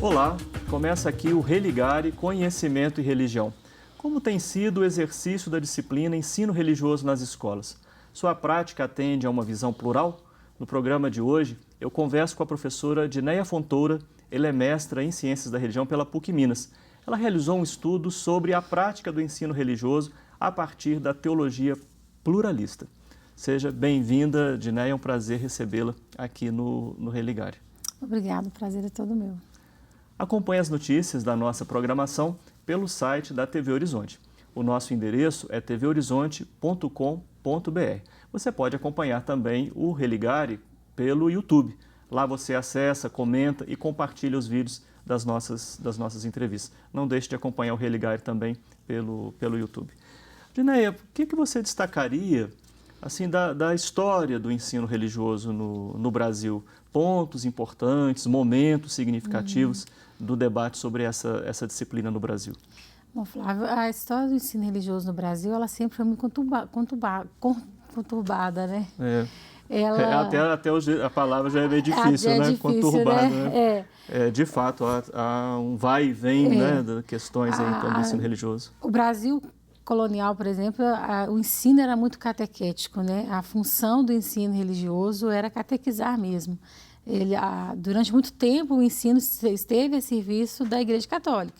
Olá, começa aqui o Religare Conhecimento e Religião. Como tem sido o exercício da disciplina Ensino Religioso nas escolas? Sua prática atende a uma visão plural? No programa de hoje, eu converso com a professora Dineia Fontoura. Ela é mestra em Ciências da Religião pela PUC Minas. Ela realizou um estudo sobre a prática do ensino religioso a partir da teologia pluralista. Seja bem-vinda, Dineia, é um prazer recebê-la aqui no Religare. Obrigada, o prazer é todo meu. Acompanhe as notícias da nossa programação pelo site da TV Horizonte. O nosso endereço é tvhorizonte.com.br. Você pode acompanhar também o Religare pelo YouTube. Lá você acessa, comenta e compartilha os vídeos das nossas entrevistas. Não deixe de acompanhar o Religare também pelo YouTube. Dineia, o que você destacaria assim, da história do ensino religioso no Brasil? Pontos importantes, momentos significativos do debate sobre essa disciplina no Brasil. Bom, Flávio, a história do ensino religioso no Brasil, ela sempre foi muito conturbada, né? Até hoje a palavra já é meio difícil, né? Difícil, conturbada, né? De fato, há um vai e vem né, de questões aí, então, do ensino religioso. O Brasil colonial, por exemplo, o ensino era muito catequético, né? A função do ensino religioso era catequizar mesmo. Durante muito tempo, o ensino esteve a serviço da Igreja Católica.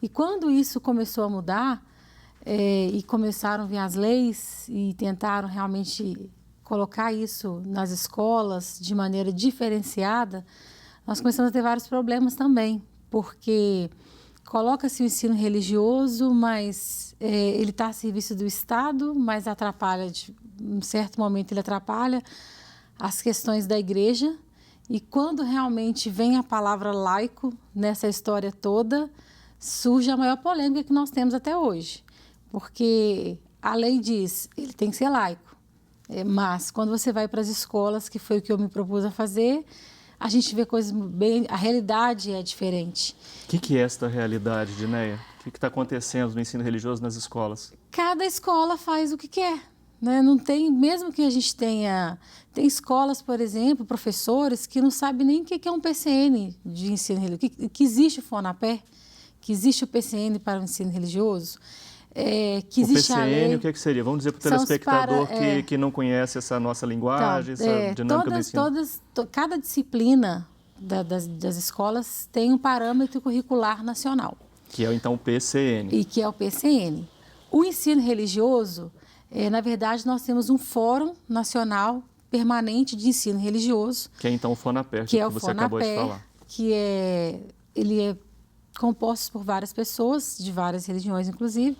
E quando isso começou a mudar, e começaram a vir as leis e tentaram realmente colocar isso nas escolas de maneira diferenciada, nós começamos a ter vários problemas também, porque coloca-se o ensino religioso, mas ele está a serviço do Estado, mas atrapalha, em um certo momento ele atrapalha as questões da igreja. E quando realmente vem a palavra laico nessa história toda, surge a maior polêmica que nós temos até hoje. Porque a lei diz, ele tem que ser laico. Mas quando você vai para as escolas, que foi o que eu me propus a fazer, a gente vê coisas bem... A realidade é diferente. O que é esta realidade, Dineia? O que está acontecendo no ensino religioso nas escolas? Cada escola faz o que quer. Né? Não tem, mesmo que a gente tenha... Tem escolas, por exemplo, professores que não sabem nem o que é um PCN de ensino religioso, que existe o FONAPE, que existe o PCN para o ensino religioso, que existe o PCN, a lei... o que dizer para o telespectador que não conhece essa nossa linguagem, essa dinâmica do ensino? Cada disciplina das escolas tem um parâmetro curricular nacional. Que é, então, o PCN. E que é o PCN. O ensino religioso, na verdade, nós temos um Fórum Nacional Permanente de Ensino Religioso. Que é, então, o FONAPER, que você acabou de falar. Ele é composto por várias pessoas, de várias religiões, inclusive,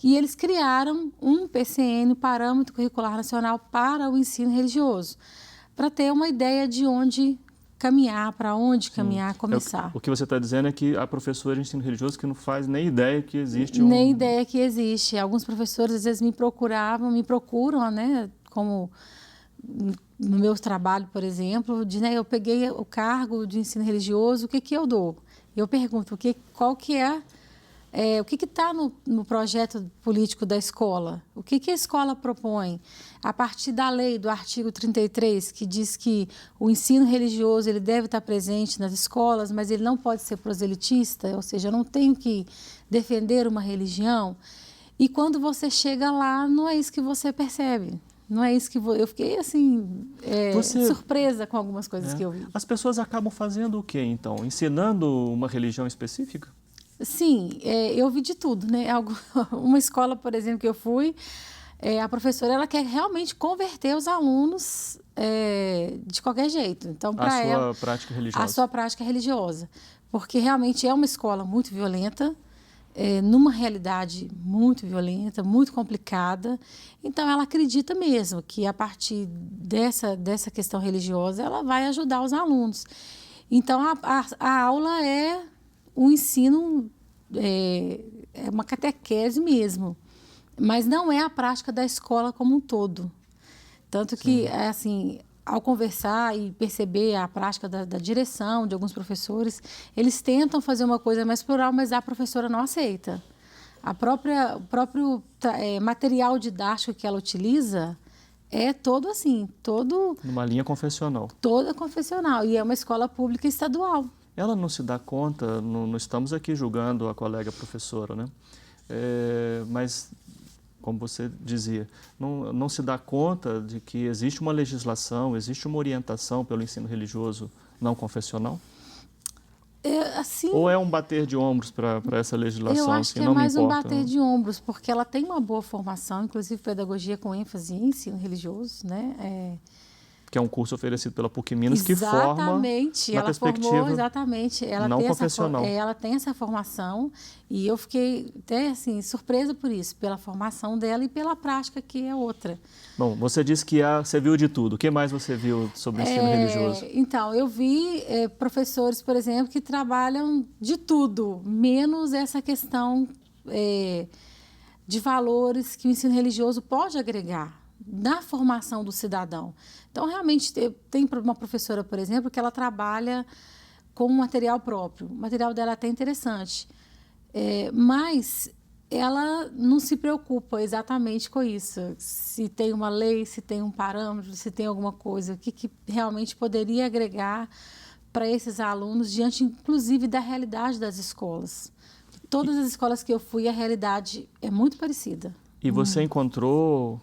e eles criaram um PCN, Parâmetro Curricular Nacional, para o ensino religioso, para ter uma ideia de onde caminhar, para onde caminhar, começar. O que você está dizendo é que há professores de ensino religioso que não faz nem ideia que existe Nem ideia que existe. Alguns professores, às vezes, me procuram, né, como no meu trabalho, por exemplo, eu peguei o cargo de ensino religioso, o que eu dou? Eu pergunto, o que está no projeto político da escola? O que a escola propõe? A partir da lei, do artigo 33, que diz que o ensino religioso ele deve estar presente nas escolas, mas ele não pode ser proselitista, ou seja, eu não tenho que defender uma religião. E quando você chega lá, não é isso que você percebe. Não é isso que eu fiquei assim surpresa com algumas coisas que eu vi. As pessoas acabam fazendo o quê, então? Ensinando uma religião específica? Sim, eu vi de tudo, né? Uma escola, por exemplo, que eu fui, a professora ela quer realmente converter os alunos de qualquer jeito. Então, para ela, a sua prática religiosa. A sua prática religiosa, porque realmente é uma escola muito violenta. Numa realidade muito violenta, muito complicada. Então, ela acredita mesmo que, a partir dessa questão religiosa, ela vai ajudar os alunos. Então, a aula é um ensino, é uma catequese mesmo, mas não é a prática da escola como um todo. Tanto que, assim... Ao conversar e perceber a prática da direção, de alguns professores, eles tentam fazer uma coisa mais plural, mas a professora não aceita. O próprio material didático que ela utiliza é todo assim, todo... Numa linha confessional. Toda confessional, e é uma escola pública estadual. ela não se dá conta, não estamos aqui julgando a colega professora, né? Mas, como você dizia, não se dá conta de que existe uma legislação, existe uma orientação pelo ensino religioso não confessional? Assim, ou é um bater de ombros para essa legislação? eu acho assim, que é não me mais um importa, bater né? de ombros, porque ela tem uma boa formação, inclusive pedagogia com ênfase em ensino religioso, né? Que é um curso oferecido pela PUC Minas que forma Exatamente, na ela formou, perspectiva exatamente, não confessional. ela tem essa formação e eu fiquei até assim surpresa por isso, pela formação dela e pela prática que é outra. Bom, você disse que você viu de tudo. O que mais você viu sobre o ensino religioso? Então, eu vi professores, por exemplo, que trabalham de tudo, menos essa questão de valores que o ensino religioso pode agregar na formação do cidadão. Então, realmente, tem uma professora, por exemplo, que ela trabalha com material próprio. O material dela é até interessante, mas ela não se preocupa exatamente com isso. Se tem uma lei, se tem um parâmetro, se tem alguma coisa, o que realmente poderia agregar para esses alunos, diante, inclusive, da realidade das escolas. Todas as escolas que eu fui, a realidade é muito parecida. E você encontrou,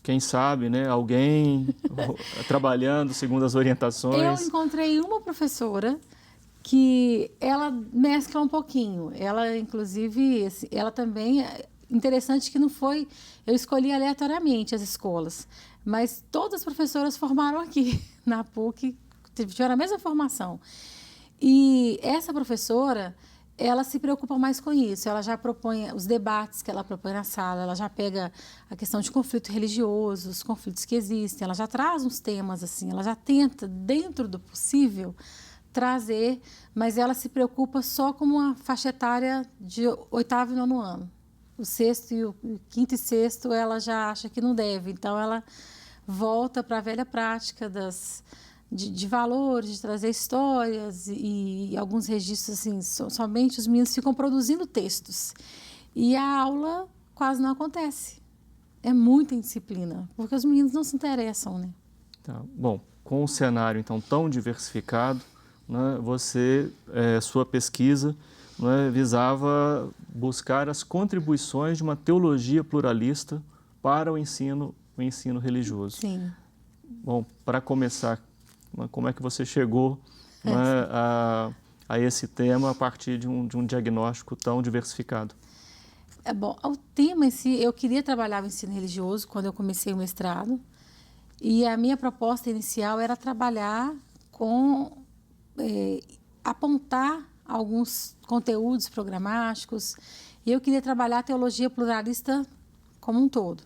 quem sabe, né, alguém trabalhando segundo as orientações? Eu encontrei uma professora que ela mescla um pouquinho. Ela, inclusive, ela também... Interessante que não foi... Eu escolhi aleatoriamente as escolas, mas todas as professoras formaram aqui na PUC, tiveram a mesma formação. E essa professora, ela se preocupa mais com isso. Ela já propõe os debates que ela propõe na sala, ela já pega a questão de conflito religioso, os conflitos que existem, ela já traz uns temas assim, ela já tenta, dentro do possível, trazer, mas ela se preocupa só com uma faixa etária de 8º e 9º ano. O 6º e o 5º e 6º ela já acha que não deve, então ela volta para a velha prática de valores, de trazer histórias e alguns registros, assim, somente os meninos ficam produzindo textos. E a aula quase não acontece. É muita indisciplina, porque os meninos não se interessam, né? Tá. Bom, com um cenário, então, tão diversificado, né, sua pesquisa, né, visava buscar as contribuições de uma teologia pluralista para o ensino religioso. Sim. Bom, para começar, como é que você chegou, né, a esse tema a partir de um diagnóstico tão diversificado? Bom, o tema em si, eu queria trabalhar o ensino religioso quando eu comecei o mestrado, e a minha proposta inicial era trabalhar com, apontar alguns conteúdos programáticos, e eu queria trabalhar a teologia pluralista como um todo.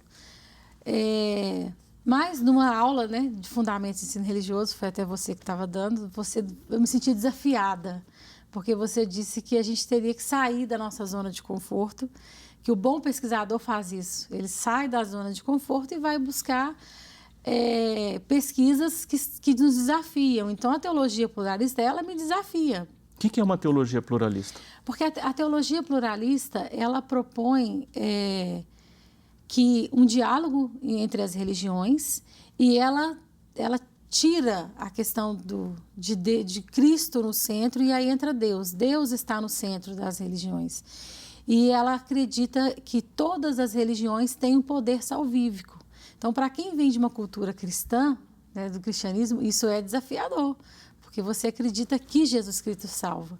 Mas numa aula, né, de fundamentos de ensino religioso, foi até você que estava dando, eu me senti desafiada, porque você disse que a gente teria que sair da nossa zona de conforto, que o bom pesquisador faz isso, ele sai da zona de conforto e vai buscar pesquisas que nos desafiam. Então, a teologia pluralista, ela me desafia. O que é uma teologia pluralista? Porque a teologia pluralista, ela propõe que um diálogo entre as religiões, e ela tira a questão de Cristo no centro, e aí entra Deus. Deus está no centro das religiões. E ela acredita que todas as religiões têm um poder salvífico. Então, para quem vem de uma cultura cristã, né, do cristianismo, isso é desafiador, porque você acredita que Jesus Cristo salva.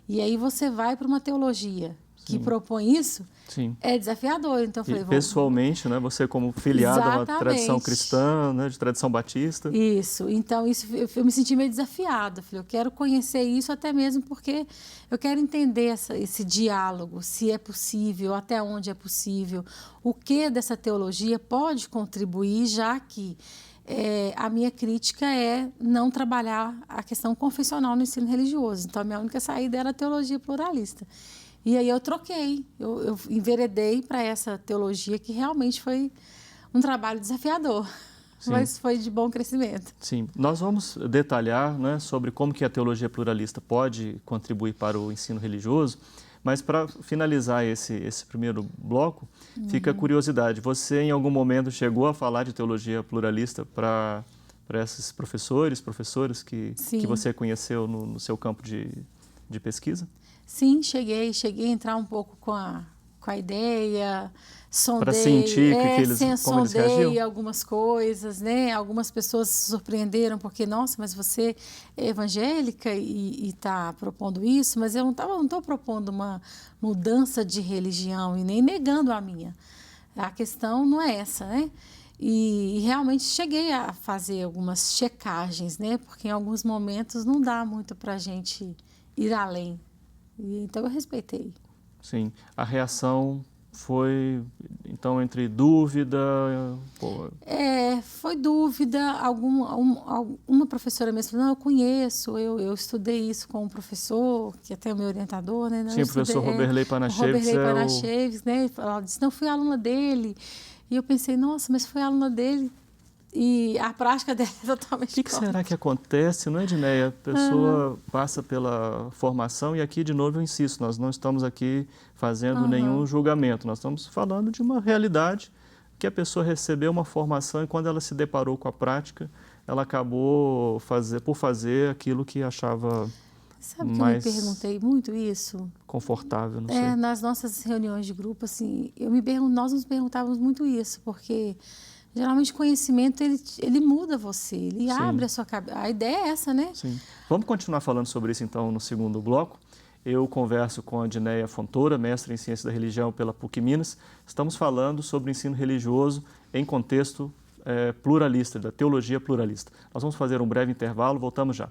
E aí você vai para uma teologia que propõe isso, Sim. É desafiador. Então, eu falei, pessoalmente, né, você como filiada a uma tradição Exatamente. cristã, né, de tradição batista. Isso. Então, eu me senti meio desafiada. Falei, eu quero conhecer isso até mesmo porque eu quero entender esse diálogo, se é possível, até onde é possível, o que dessa teologia pode contribuir, já que a minha crítica é não trabalhar a questão confessional no ensino religioso. Então, a minha única saída era a teologia pluralista. E aí eu troquei, eu enveredei para essa teologia que realmente foi um trabalho desafiador, Sim. Mas foi de bom crescimento. Sim, nós vamos detalhar, né, sobre como que a teologia pluralista pode contribuir para o ensino religioso, mas para finalizar esse primeiro bloco, fica a curiosidade, você em algum momento chegou a falar de teologia pluralista para para esses professoras que você conheceu no seu campo de pesquisa? Sim, cheguei a entrar um pouco com a ideia, sondei, para sentir como eles reagiam? algumas coisas, né? Algumas pessoas se surpreenderam porque, nossa, mas você é evangélica e está propondo isso, mas eu não estou propondo uma mudança de religião e nem negando a minha. A questão não é essa, né? E realmente cheguei a fazer algumas checagens, né? Porque em alguns momentos não dá muito para a gente ir além. Então eu respeitei. Sim. A reação foi, então, entre dúvida... Foi dúvida. Uma professora mesmo falou, não, eu conheço, eu estudei isso com um professor, que até é o meu orientador, né? Não, sim, o professor Roberley Panacheves. Né? Ela disse, não, fui aluna dele. E eu pensei, nossa, mas fui aluna dele e a prática dela é totalmente diferente. O que será que acontece, não é, Edneia? A pessoa passa pela formação e aqui, de novo, eu insisto, nós não estamos aqui fazendo nenhum julgamento, nós estamos falando de uma realidade que a pessoa recebeu uma formação e quando ela se deparou com a prática, ela acabou por fazer aquilo que achava Sabe que mais eu me perguntei muito isso? Confortável, não sei. Nas nossas reuniões de grupo, assim, nós nos perguntávamos muito isso, porque geralmente o conhecimento, ele muda você, ele abre a sua cabeça. A ideia é essa, né? Sim. Vamos continuar falando sobre isso, então, no segundo bloco. Eu converso com a Edneia Fontoura, mestre em Ciência da Religião pela PUC Minas. Estamos falando sobre o ensino religioso em contexto pluralista, da teologia pluralista. Nós vamos fazer um breve intervalo, voltamos já.